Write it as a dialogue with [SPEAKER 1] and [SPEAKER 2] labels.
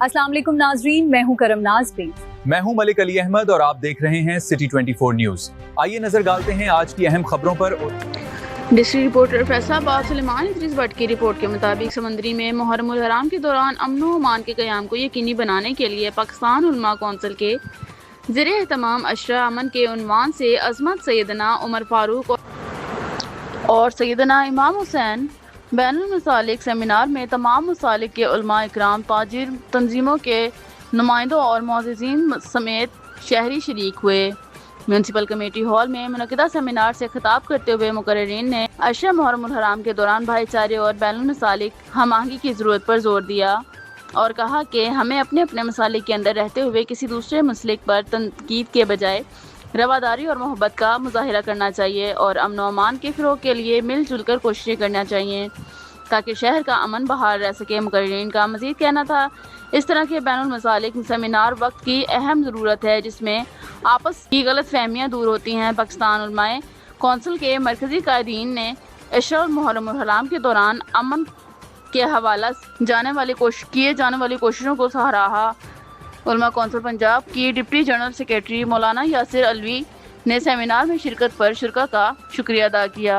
[SPEAKER 1] अस्सलाम वालेकुम नाजरीन, मैं हूं करम नाज प्लीज।
[SPEAKER 2] मैं हूं मलिक अली अहमद और आप देख रहे हैं सिटी 24 न्यूज। आइए नजर डालते हैं आज की अहम खबरों पर।
[SPEAKER 3] डिस्ट्रिक्ट रिपोर्टर फैसलाबाद सुलेमान इदरीस भट्ट की रिपोर्ट के मुताबिक समंदरी में मुहर्रम उल हराम के दौरान अमन व अमान के क़याम को यकीनी बनाने के लिए पाकिस्तान उलमा कौंसिल के ज़ेरे एहतमाम अशरा अमन के उन्वान से अज़मत सैयदना उमर फारूक और सैयदना इमाम हुसैन बैनुल मसालिक सेमिनार में तमाम मसालिक के उलमा इकराम, ताजिर, तंजीमों के नुमाइंदों और मुअज़्ज़िज़ीन समेत शहरी शरीक हुए। म्यूनसिपल कमेटी हॉल में मुनक़िदा सेमिनार से खिताब करते हुए मुकर्रिरीन ने अशरा मुहर्रम उल हराम के दौरान भाईचारे और बैनुल मसालिक हम आहंगी की ज़रूरत पर जोर दिया और कहा कि हमें अपने अपने मसालिक के अंदर रहते हुए किसी दूसरे मसलिक पर तनकीद के बजाय रवादारी और मोहब्बत का मुजाहिरा करना चाहिए और अमन व अमान के फ़रोग़ के लिए मिलजुल कर कोशिशें करना चाहिए ताकि शहर का अमन बहाल रह सके। मुकर्रिरीन का मज़ीद कहना था, इस तरह के बैनुल मसालिक सेमिनार वक्त की अहम ज़रूरत है जिसमें आपस की गलत फहमियाँ दूर होती हैं। पाकिस्तान उलमाए कौंसिल के मरकज़ी कायदीन ने अशरा मुहर्रम उल हराम के दौरान अमन के हवाला किए जाने वाली कोशिशों को सराहा। उलमा कौंसिल पंजाब की डिप्टी जनरल सेक्रेटरी मौलाना यासिर अलवी ने सेमिनार में शिरकत पर शुरका का शुक्रिया अदा किया।